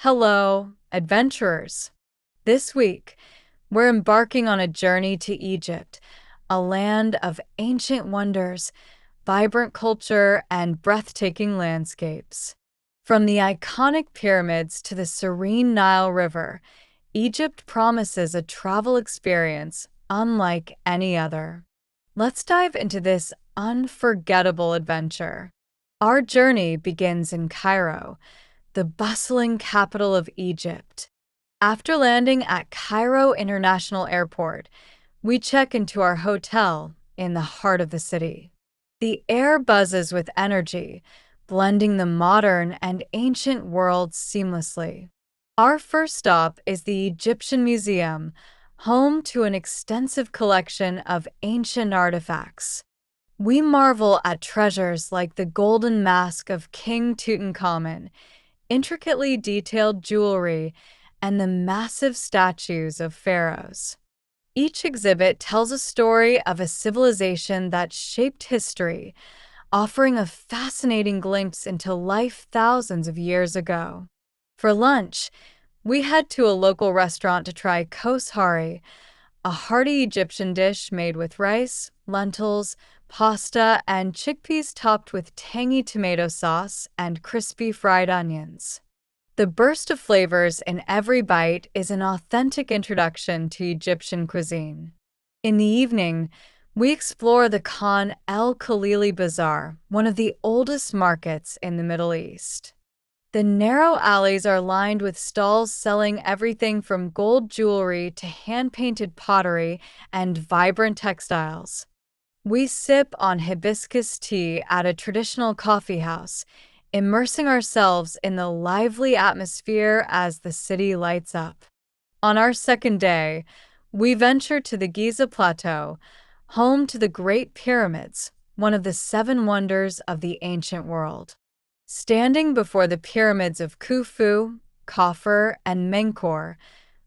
Hello, adventurers. This week, we're embarking on a journey to Egypt, a land of ancient wonders, vibrant culture, and breathtaking landscapes. From the iconic pyramids to the serene Nile River, Egypt promises a travel experience unlike any other. Let's dive into this unforgettable adventure. Our journey begins in Cairo, the bustling capital of Egypt. After landing at Cairo International Airport, we check into our hotel in the heart of the city. The air buzzes with energy, blending the modern and ancient worlds seamlessly. Our first stop is the Egyptian Museum, home to an extensive collection of ancient artifacts. We marvel at treasures like the golden mask of King Tutankhamun, intricately detailed jewelry, and the massive statues of pharaohs. Each exhibit tells a story of a civilization that shaped history, offering a fascinating glimpse into life thousands of years ago. For lunch, we head to a local restaurant to try koshari, a hearty Egyptian dish made with rice, lentils, pasta, and chickpeas topped with tangy tomato sauce and crispy fried onions. The burst of flavors in every bite is an authentic introduction to Egyptian cuisine. In the evening, we explore the Khan El Khalili Bazaar, one of the oldest markets in the Middle East. The narrow alleys are lined with stalls selling everything from gold jewelry to hand-painted pottery and vibrant textiles. We sip on hibiscus tea at a traditional coffee house, immersing ourselves in the lively atmosphere as the city lights up. On our second day, we venture to the Giza Plateau, home to the Great Pyramids, one of the seven wonders of the ancient world. Standing before the pyramids of Khufu, Khafre, and Menkaure,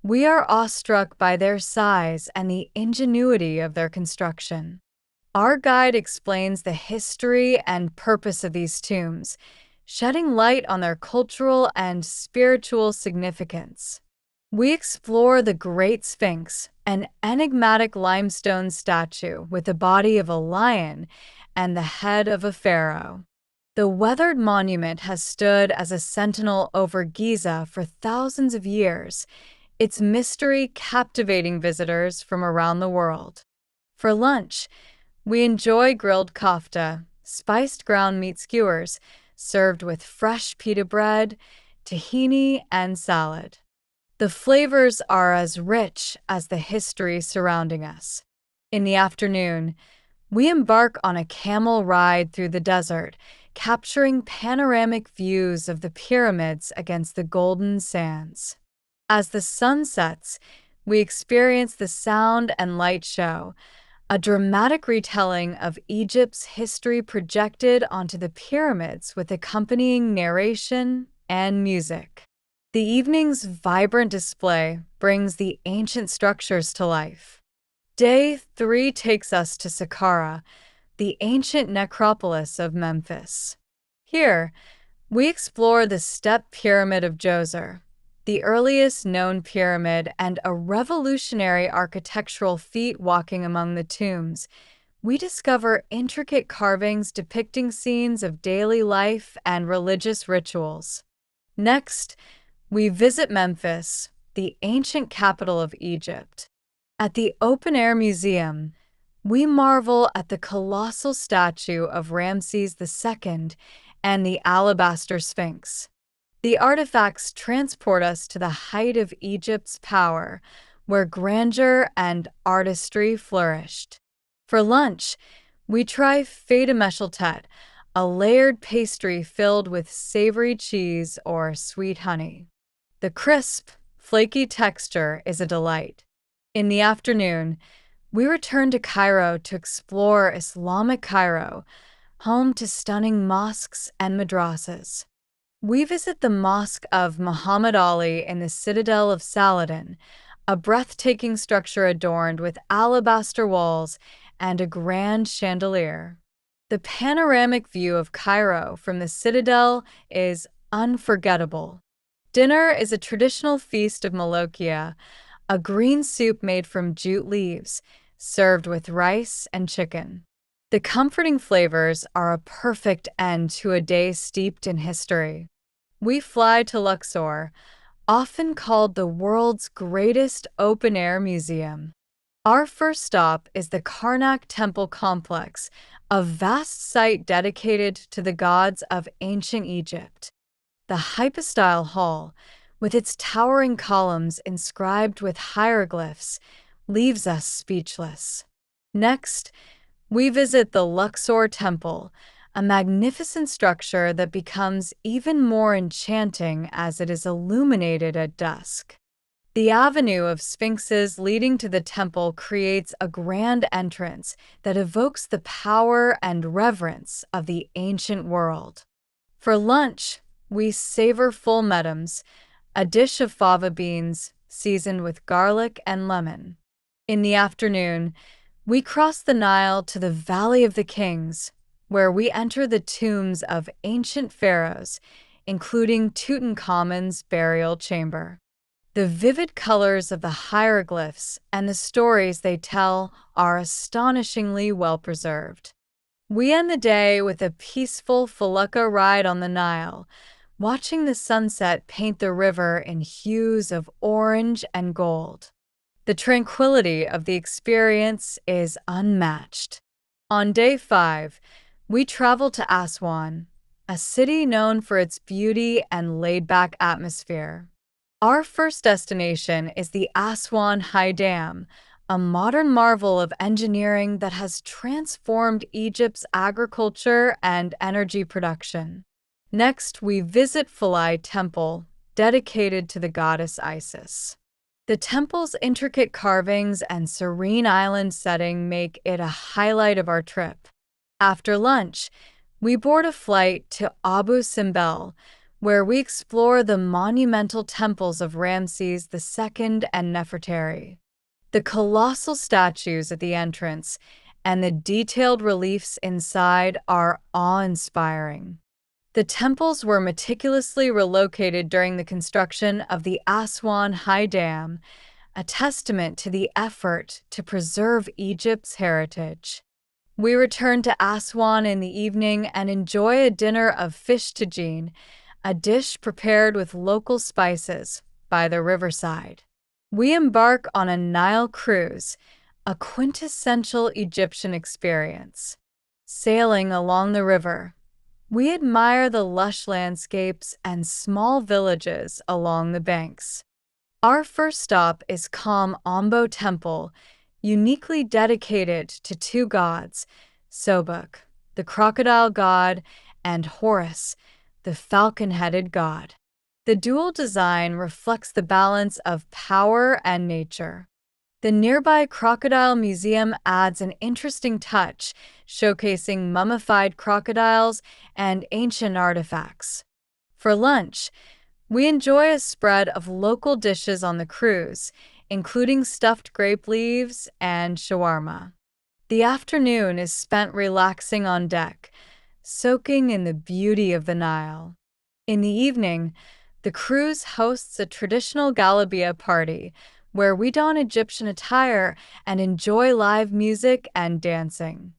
we are awestruck by their size and the ingenuity of their construction. Our guide explains the history and purpose of these tombs, shedding light on their cultural and spiritual significance. We explore the Great Sphinx, an enigmatic limestone statue with the body of a lion and the head of a pharaoh. The weathered monument has stood as a sentinel over Giza for thousands of years, its mystery captivating visitors from around the world. For lunch, we enjoy grilled kofta, spiced ground meat skewers, served with fresh pita bread, tahini, and salad. The flavors are as rich as the history surrounding us. In the afternoon, we embark on a camel ride through the desert, capturing panoramic views of the pyramids against the golden sands. As the sun sets, we experience the sound and light show, a dramatic retelling of Egypt's history projected onto the pyramids with accompanying narration and music. The evening's vibrant display brings the ancient structures to life. Day 3 takes us to Saqqara, the ancient necropolis of Memphis. Here, we explore the Step Pyramid of Djoser, the earliest known pyramid and a revolutionary architectural feat. Walking among the tombs, we discover intricate carvings depicting scenes of daily life and religious rituals. Next, we visit Memphis, the ancient capital of Egypt. At the open-air museum, we marvel at the colossal statue of Ramses II and the alabaster Sphinx. The artifacts transport us to the height of Egypt's power, where grandeur and artistry flourished. For lunch, we try Philae, a layered pastry filled with savory cheese or sweet honey. The crisp, flaky texture is a delight. In the afternoon, we return to Cairo to explore Islamic Cairo, home to stunning mosques and madrasas. We visit the Mosque of Muhammad Ali in the Citadel of Saladin, a breathtaking structure adorned with alabaster walls and a grand chandelier. The panoramic view of Cairo from the Citadel is unforgettable. Dinner is a traditional feast of molokhia, a green soup made from jute leaves, served with rice and chicken. The comforting flavors are a perfect end to a day steeped in history. We fly to Luxor, often called the world's greatest open-air museum. Our first stop is the Karnak Temple Complex, a vast site dedicated to the gods of ancient Egypt. The hypostyle hall, with its towering columns inscribed with hieroglyphs, leaves us speechless. Next, we visit the Luxor Temple, a magnificent structure that becomes even more enchanting as it is illuminated at dusk. The avenue of sphinxes leading to the temple creates a grand entrance that evokes the power and reverence of the ancient world. For lunch, we savor full medams, a dish of fava beans seasoned with garlic and lemon. In the afternoon, we cross the Nile to the Valley of the Kings, where we enter the tombs of ancient pharaohs, including Tutankhamun's burial chamber. The vivid colors of the hieroglyphs and the stories they tell are astonishingly well preserved. We end the day with a peaceful felucca ride on the Nile, watching the sunset paint the river in hues of orange and gold. The tranquility of the experience is unmatched. On day 5, we travel to Aswan, a city known for its beauty and laid-back atmosphere. Our first destination is the Aswan High Dam, a modern marvel of engineering that has transformed Egypt's agriculture and energy production. Next, we visit Philae Temple, dedicated to the goddess Isis. The temple's intricate carvings and serene island setting make it a highlight of our trip. After lunch, we board a flight to Abu Simbel, where we explore the monumental temples of Ramses II and Nefertari. The colossal statues at the entrance and the detailed reliefs inside are awe-inspiring. The temples were meticulously relocated during the construction of the Aswan High Dam, a testament to the effort to preserve Egypt's heritage. We return to Aswan in the evening and enjoy a dinner of fish tagine, a dish prepared with local spices, by the riverside. We embark on a Nile cruise, a quintessential Egyptian experience. Sailing along the river, we admire the lush landscapes and small villages along the banks. Our first stop is Kom Ombo Temple, uniquely dedicated to two gods, Sobuk, the crocodile god, and Horus, the falcon-headed god. The dual design reflects the balance of power and nature. The nearby Crocodile Museum adds an interesting touch, showcasing mummified crocodiles and ancient artifacts. For lunch, we enjoy a spread of local dishes on the cruise, including stuffed grape leaves and shawarma. The afternoon is spent relaxing on deck, soaking in the beauty of the Nile. In the evening, the cruise hosts a traditional galabia party, where we don Egyptian attire and enjoy live music and dancing.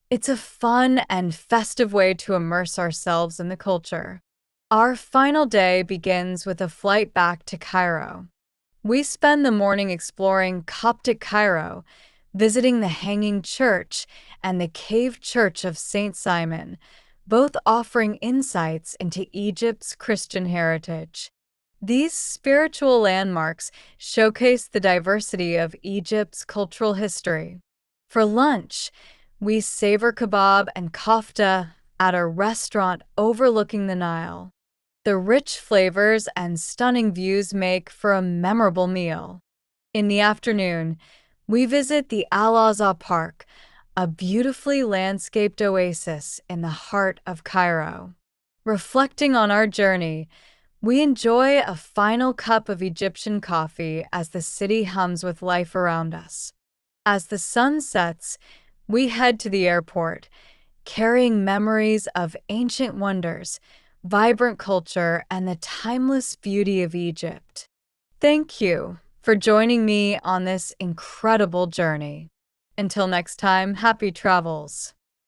It's a fun and festive way to immerse ourselves in the culture. Our final day begins with a flight back to Cairo. We spend the morning exploring Coptic Cairo, visiting the Hanging Church and the Cave Church of St. Simon, both offering insights into Egypt's Christian heritage. These spiritual landmarks showcase the diversity of Egypt's cultural history. For lunch, we savor kebab and kofta at a restaurant overlooking the Nile. The rich flavors and stunning views make for a memorable meal. In the afternoon, we visit the Al-Azhar Park, a beautifully landscaped oasis in the heart of Cairo. Reflecting on our journey, we enjoy a final cup of Egyptian coffee as the city hums with life around us. As the sun sets, we head to the airport, carrying memories of ancient wonders, vibrant culture, and the timeless beauty of Egypt. Thank you for joining me on this incredible journey. Until next time, happy travels.